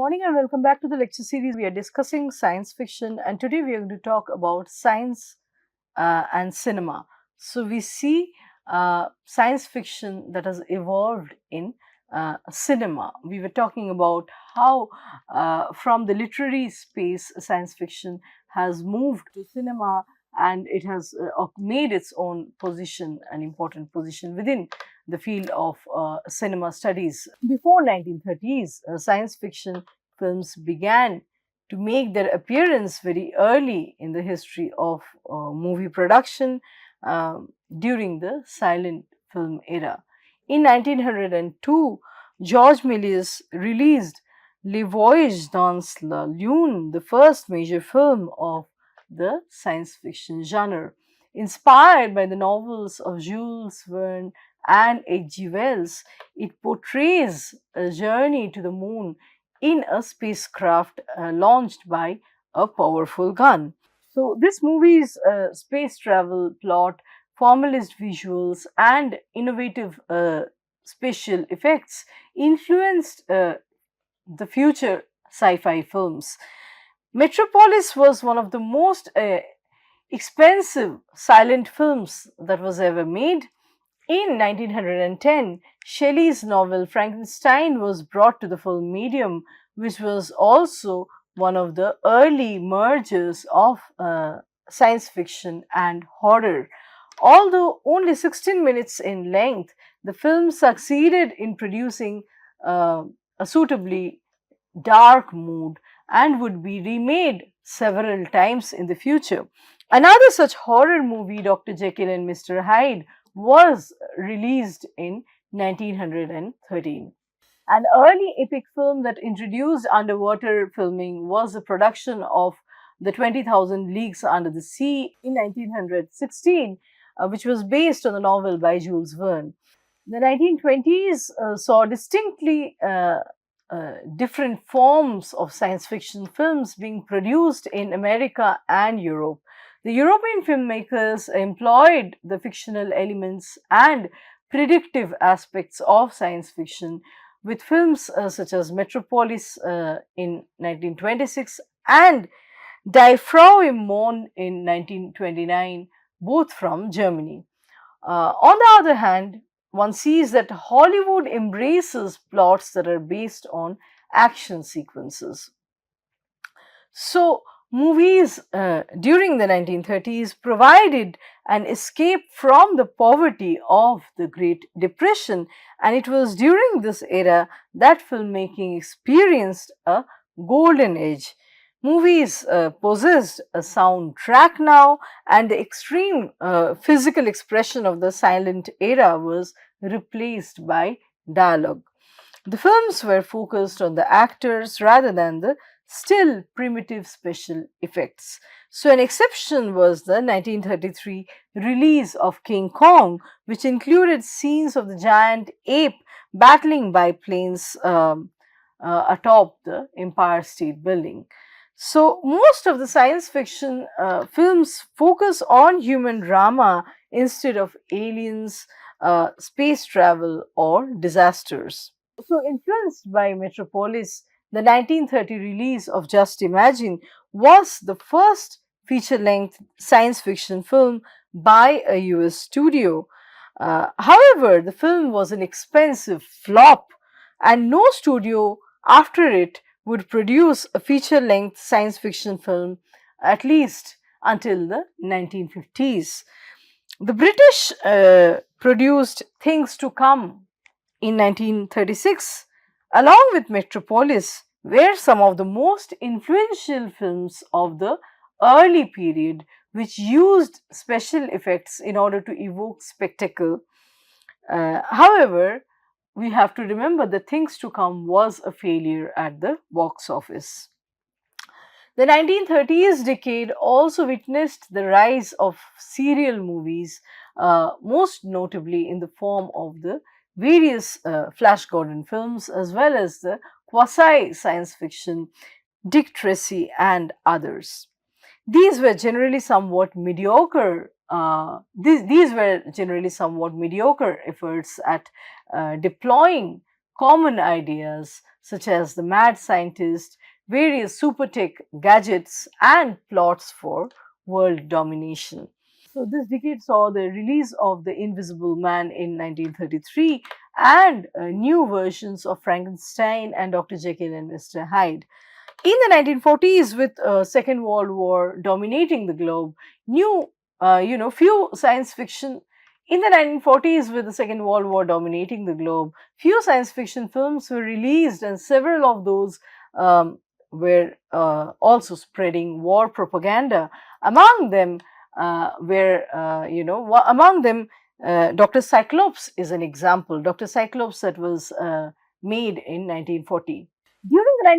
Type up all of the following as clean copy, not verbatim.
morning and welcome back to the lecture series. We are discussing science fiction, and today we are going to talk about science and cinema. So, we see science fiction that has evolved in cinema. We were talking about how, from the literary space, science fiction has moved to cinema and it has made its own position, an important position within the field of cinema studies. Before 1930s, science fiction films began to make their appearance very early in the history of movie production during the silent film era. In 1902, George Méliès released Les Voyages dans la Lune, the first major film of the science fiction genre. Inspired by the novels of Jules Verne and H.G. Wells, it portrays a journey to the moon in a spacecraft launched by a powerful gun. So, this movie's space travel plot, formalist visuals, and innovative special effects influenced the future sci fi films. Metropolis was one of the most expensive silent films that was ever made. In 1910, Shelley's novel Frankenstein was brought to the film medium, which was also one of the early mergers of science fiction and horror. Although only 16 minutes in length, the film succeeded in producing a suitably dark mood and would be remade several times in the future. Another such horror movie, Dr. Jekyll and Mr. Hyde, was released in 1913. An early epic film that introduced underwater filming was a production of The 20,000 Leagues Under the Sea in 1916, which was based on the novel by Jules Verne. The 1920s saw distinctly different forms of science fiction films being produced in America and Europe. The European filmmakers employed the fictional elements and predictive aspects of science fiction with films such as Metropolis in 1926 and Die Frau im Mond in 1929, both from Germany. On the other hand, one sees that Hollywood embraces plots that are based on action sequences. So, movies during the 1930s provided an escape from the poverty of the Great Depression, and it was during this era that filmmaking experienced a golden age. Movies possessed a soundtrack now, and the extreme physical expression of the silent era was replaced by dialogue. The films were focused on the actors rather than the still primitive special effects. So, an exception was the 1933 release of King Kong, which included scenes of the giant ape battling biplanes atop the Empire State Building. So, most of the science fiction films focus on human drama instead of aliens, space travel, or disasters. So, influenced by Metropolis, the 1930 release of Just Imagine was the first feature length science fiction film by a US studio. However, the film was an expensive flop, and no studio after it would produce a feature length science fiction film at least until the 1950s. The British produced Things to Come in 1936, along with Metropolis, were some of the most influential films of the early period, which used special effects in order to evoke spectacle. However, we have to remember that Things to Come was a failure at the box office. The 1930s decade also witnessed the rise of serial movies, most notably in the form of the various Flash Gordon films as well as the quasi science fiction Dick Tracy and others. These were generally somewhat mediocre. These were generally somewhat mediocre efforts at deploying common ideas such as The Mad Scientist, various super tech gadgets, and plots for world domination. So, this decade saw the release of The Invisible Man in 1933 and new versions of Frankenstein and Dr. Jekyll and Mr. Hyde. In the 1940s, with Second World War dominating the globe, few science fiction. In the 1940s, with the Second World War dominating the globe, few science fiction films were released, and several of those were also spreading war propaganda. Among them, Dr. Cyclops is an example. Dr. Cyclops that was made in 1940. During the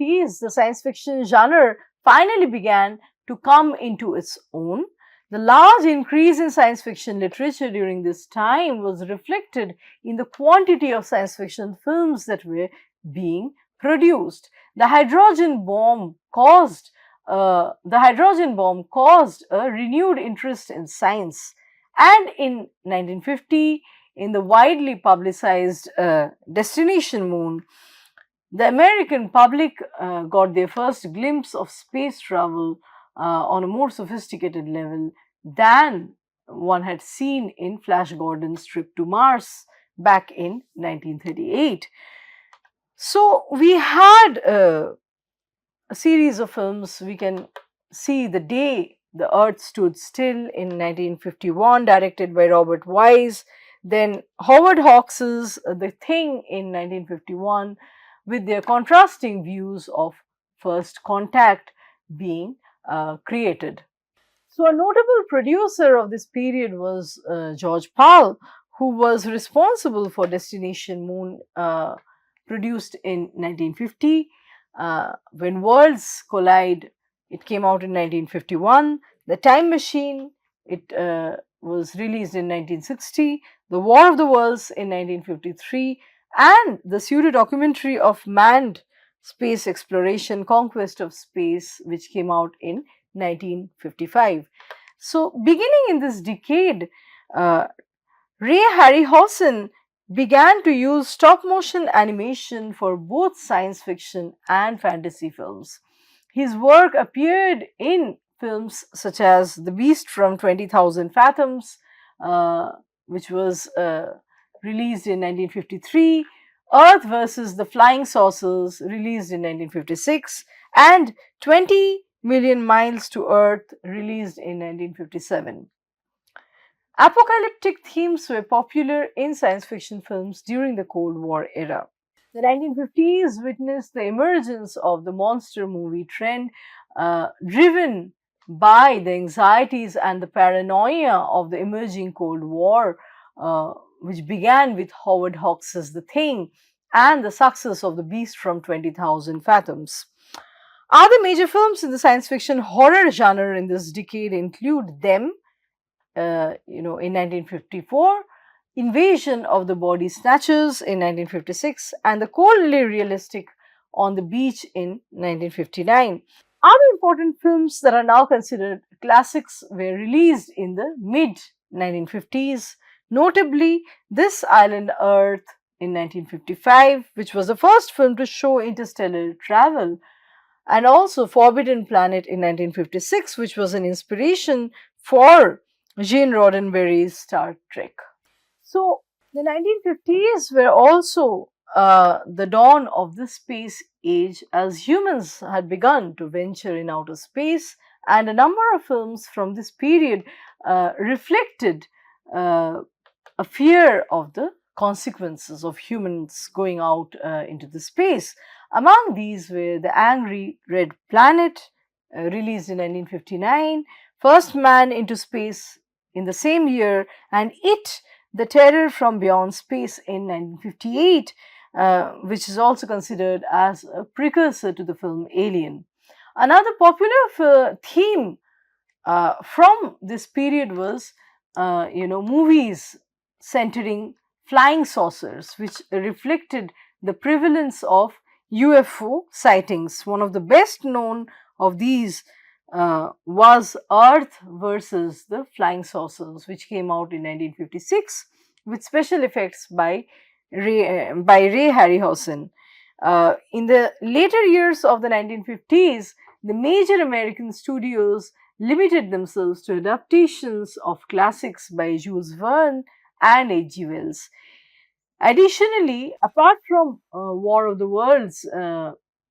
1950s, the science fiction genre finally began to come into its own. The large increase in science fiction literature during this time was reflected in the quantity of science fiction films that were being produced. The hydrogen bomb caused a renewed interest in science, and in 1950, in the widely publicized Destination Moon, the American public got their first glimpse of space travel on a more sophisticated level than one had seen in Flash Gordon's trip to Mars back in 1938. So, we had a series of films. We can see The Day the Earth Stood Still in 1951, directed by Robert Wise. Then Howard Hawks's The Thing in 1951, with their contrasting views of first contact being created. So, a notable producer of this period was George Pal, who was responsible for Destination Moon, produced in 1950. When Worlds Collide, it came out in 1951. The Time Machine, it was released in 1960. The War of the Worlds in 1953, and the pseudo documentary of manned space exploration, Conquest of Space, which came out in 1955. So, beginning in this decade, Ray Harryhausen began to use stop motion animation for both science fiction and fantasy films. His work appeared in films such as The Beast from 20,000 Fathoms, which was released in 1953, Earth versus the Flying Saucers, released in 1956, and 20 Million Miles to Earth, released in 1957. Apocalyptic themes were popular in science fiction films during the Cold War era. The 1950s witnessed the emergence of the monster movie trend, driven by the anxieties and the paranoia of the emerging Cold War, which began with Howard Hawks's The Thing and the success of The Beast from 20,000 Fathoms. Other major films in the science fiction horror genre in this decade include Them, in 1954, Invasion of the Body Snatchers in 1956, and the coldly realistic On the Beach in 1959. Other important films that are now considered classics were released in the mid 1950s, notably This Island Earth in 1955, which was the first film to show interstellar travel, and also Forbidden Planet in 1956, which was an inspiration for Gene Roddenberry's Star Trek. So, the 1950s were also the dawn of the space age, as humans had begun to venture in outer space, and a number of films from this period reflected a fear of the consequences of humans going out into the space. Among these were The Angry Red Planet, released in 1959, First Man into Space in the same year, and It, The Terror from Beyond Space in 1958, which is also considered as a precursor to the film Alien. Another popular theme from this period was, movies centering flying saucers, which reflected the prevalence of UFO sightings. One of the best known of these was Earth versus the Flying Saucers, which came out in 1956 with special effects by Ray Harryhausen. In the later years of the 1950s, the major American studios limited themselves to adaptations of classics by Jules Verne and H.G. Wells. Additionally, apart from War of the Worlds,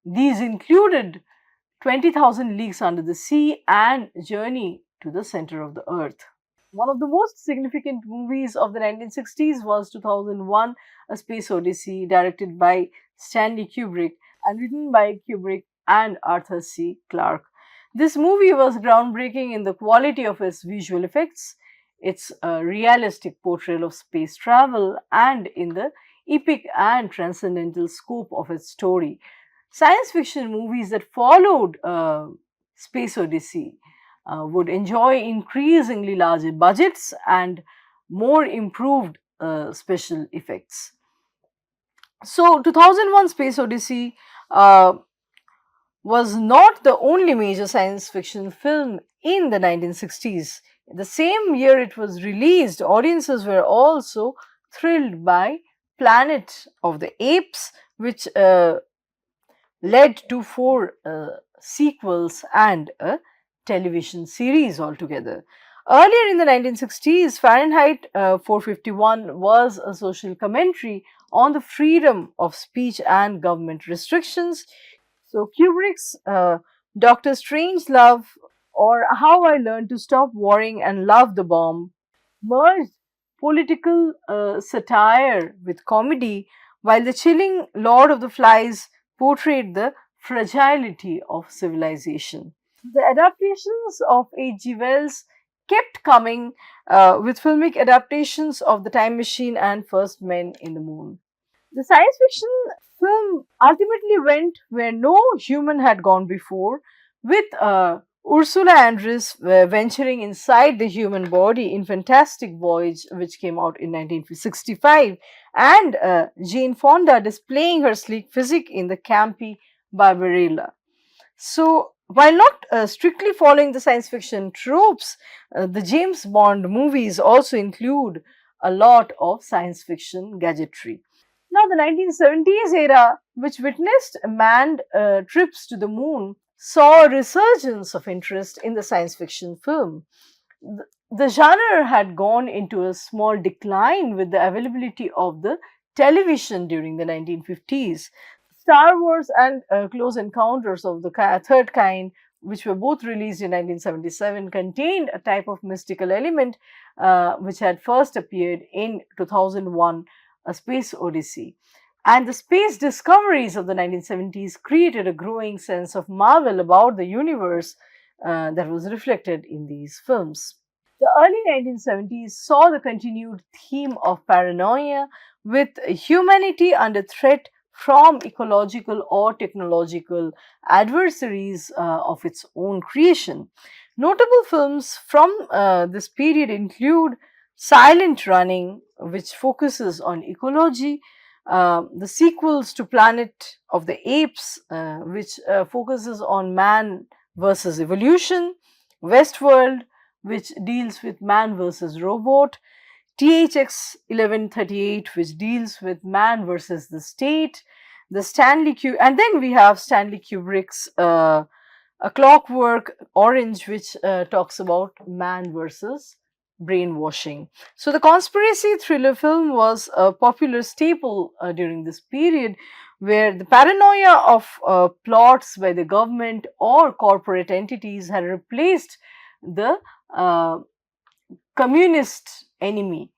these included 20,000 Leagues Under the Sea and Journey to the Center of the Earth. One of the most significant movies of the 1960s was 2001 A Space Odyssey, directed by Stanley Kubrick and written by Kubrick and Arthur C. Clarke. This movie was groundbreaking in the quality of its visual effects, its realistic portrayal of space travel, and in the epic and transcendental scope of its story. Science fiction movies that followed Space Odyssey would enjoy increasingly larger budgets and more improved special effects. So, 2001 Space Odyssey was not the only major science fiction film in the 1960s. The same year it was released, audiences were also thrilled by Planet of the Apes, which led to four sequels and a television series altogether. Earlier in the 1960s, Fahrenheit 451 was a social commentary on the freedom of speech and government restrictions. So, Kubrick's Doctor Strangelove or How I Learned to Stop Worrying and Love the Bomb merged political satire with comedy, while the chilling Lord of the Flies portrayed the fragility of civilization. The adaptations of H.G. Wells kept coming with filmic adaptations of The Time Machine and First Men in the Moon. The science fiction film ultimately went where no human had gone before, with Ursula Andress venturing inside the human body in Fantastic Voyage, which came out in 1965, and Jane Fonda displaying her sleek physique in the campy Barbarella. So, while not strictly following the science fiction tropes, the James Bond movies also include a lot of science fiction gadgetry. Now, the 1970s era, which witnessed manned trips to the moon, saw a resurgence of interest in the science fiction film. The genre had gone into a small decline with the availability of the television during the 1950s. Star Wars and Close Encounters of the Third Kind, which were both released in 1977, contained a type of mystical element which had first appeared in 2001 A Space Odyssey. And the space discoveries of the 1970s created a growing sense of marvel about the universe that was reflected in these films. The early 1970s saw the continued theme of paranoia, with humanity under threat from ecological or technological adversaries of its own creation. Notable films from this period include Silent Running, which focuses on ecology, the sequels to Planet of the Apes, which focuses on man versus evolution, Westworld, which deals with man versus robot, THX 1138, which deals with man versus the state, and then we have Stanley Kubrick's A Clockwork Orange, which talks about man versus brainwashing. So, the conspiracy thriller film was a popular staple during this period, where the paranoia of plots by the government or corporate entities had replaced the communist enemy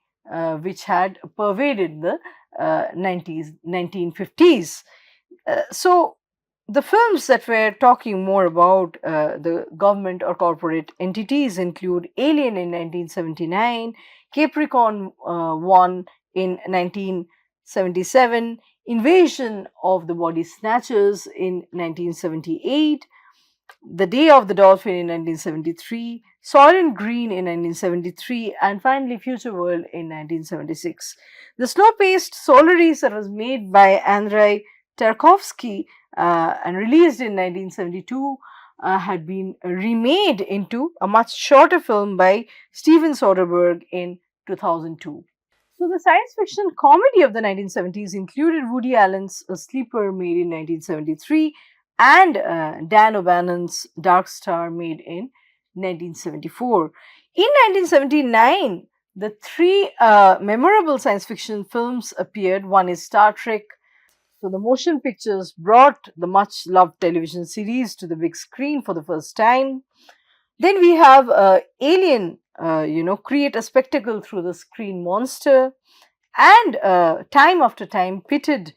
which had pervaded the 1950s. So, the films that we're talking more about the government or corporate entities include Alien in 1979, Capricorn 1 in 1977, Invasion of the Body Snatchers in 1978, The Day of the Dolphin in 1973, Soylent Green in 1973, and finally Future World in 1976. The slow-paced Solaris that was made by Andrei Tarkovsky and released in 1972 had been remade into a much shorter film by Steven Soderbergh in 2002. So the science fiction comedy of the 1970s included Woody Allen's A Sleeper made in 1973 and Dan O'Bannon's Dark Star made in 1974. In 1979, the three memorable science fiction films appeared. One is Star Trek. So the motion pictures brought the much loved television series to the big screen for the first time. Then we have Alien, create a spectacle through the screen monster, and time after time pitted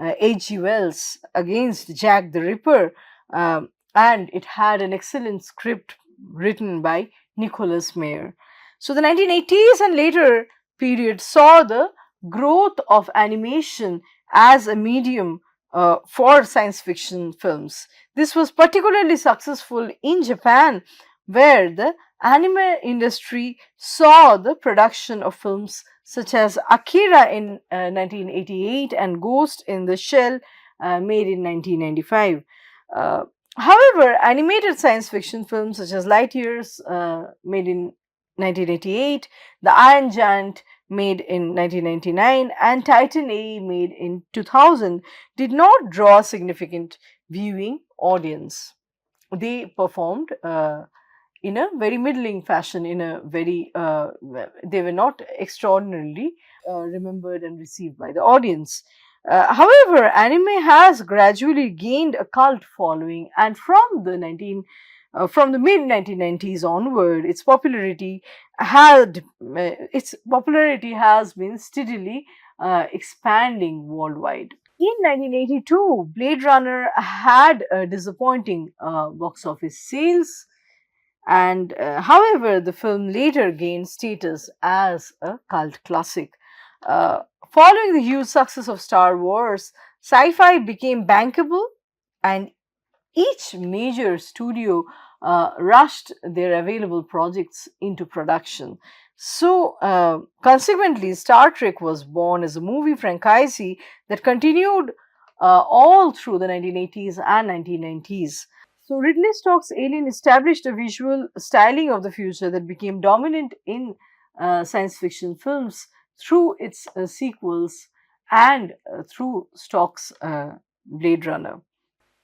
H.G. Wells against Jack the Ripper, and it had an excellent script written by Nicholas Meyer. So the 1980s and later period saw the growth of animation as a medium for science fiction films. This was particularly successful in Japan, where the anime industry saw the production of films such as Akira in 1988 and Ghost in the Shell made in 1995. Uh, However, animated science fiction films such as Light Years made in 1988, The Iron Giant made in 1999, and Titan A made in 2000 did not draw a significant viewing audience. They performed in a very middling fashion, in a very, they were not extraordinarily remembered and received by the audience. However, anime has gradually gained a cult following, and from the mid 1990s onward, its popularity has been steadily expanding worldwide. In 1982, Blade Runner had a disappointing box office sales, and however, the film later gained status as a cult classic. Uh, Following the huge success of Star Wars, sci fi became bankable, and each major studio rushed their available projects into production. So, consequently, Star Trek was born as a movie franchise that continued all through the 1980s and 1990s. So, Ridley Scott's Alien established a visual styling of the future that became dominant in science fiction films through its sequels and through Stock's Blade Runner.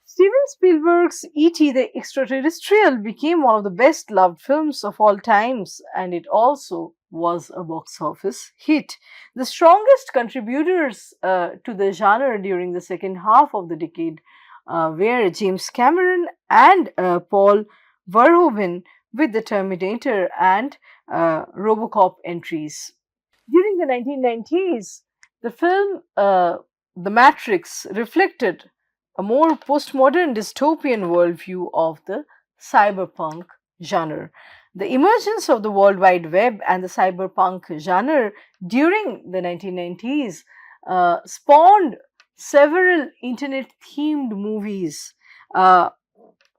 Steven Spielberg's E.T. the Extraterrestrial became one of the best loved films of all times, and it also was a box office hit. The strongest contributors to the genre during the second half of the decade were James Cameron and Paul Verhoeven with the Terminator and Robocop entries. During the 1990s, the film The Matrix reflected a more postmodern dystopian worldview of the cyberpunk genre. The emergence of the World Wide Web and the cyberpunk genre during the 1990s spawned several internet themed movies. Uh,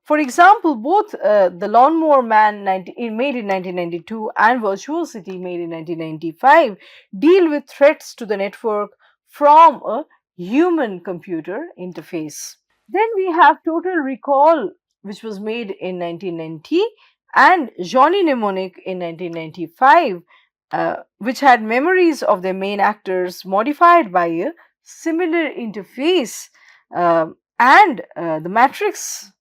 for example, both The Lawnmower Man made in 1992 and Virtuosity made in 1995 deal with threats to the network from a human computer interface. Then we have Total Recall, which was made in 1990, and Johnny Mnemonic in 1995, which had memories of their main actors modified by a similar interface. And The Matrix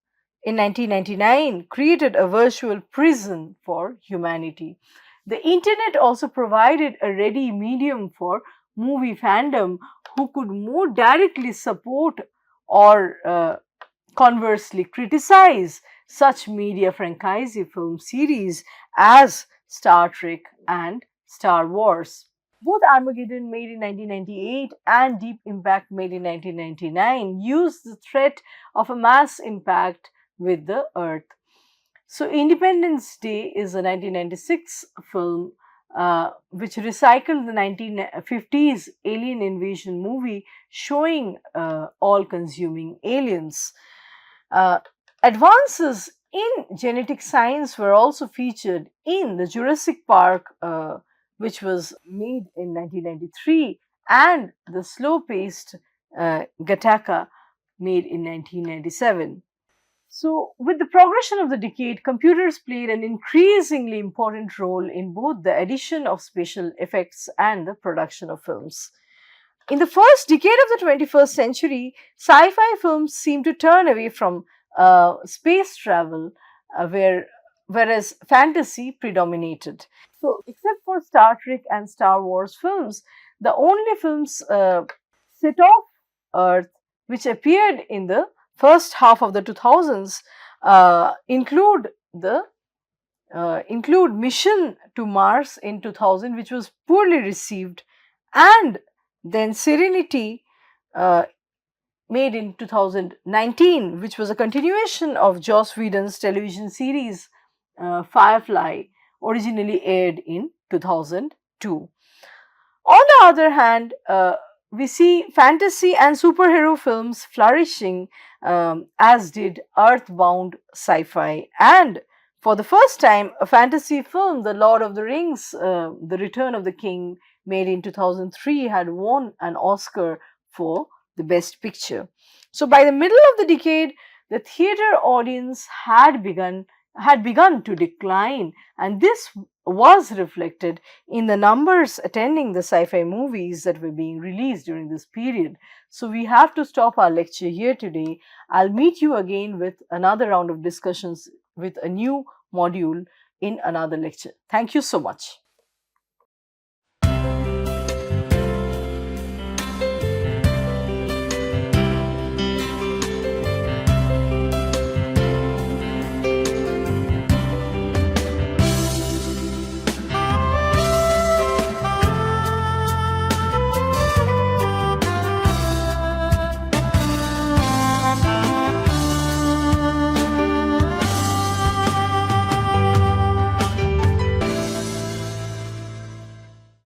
in 1999 created a virtual prison for humanity. The internet also provided a ready medium for movie fandom who could more directly support or conversely criticize such media franchise film series as Star Trek and Star Wars. Both Armageddon, made in 1998, and Deep Impact, made in 1999, used the threat of a mass impact with the Earth. So, Independence Day is a 1996 film which recycled the 1950s alien invasion movie showing all consuming aliens. Uh, Advances in genetic science were also featured in the Jurassic Park, which was made in 1993, and the slow paced Gattaca, made in 1997. So, with the progression of the decade, computers played an increasingly important role in both the addition of special effects and the production of films. In the first decade of the 21st century, sci fi films seemed to turn away from space travel, whereas fantasy predominated. So, except for Star Trek and Star Wars films, the only films set off Earth which appeared in the first half of the 2000s include Mission to Mars in 2000, which was poorly received, and then Serenity, uh, made in 2019, which was a continuation of Joss Whedon's television series Firefly, originally aired in 2002. On the other hand, we see fantasy and superhero films flourishing, as did earthbound sci fi. And for the first time, a fantasy film, The Lord of the Rings, The Return of the King, made in 2003, had won an Oscar for the Best Picture. So by the middle of the decade, the theater audience had begun to decline, and this was reflected in the numbers attending the sci-fi movies that were being released during this period. So we have to stop our lecture here today. I'll meet you again with another round of discussions with a new module in another lecture. Thank you so much.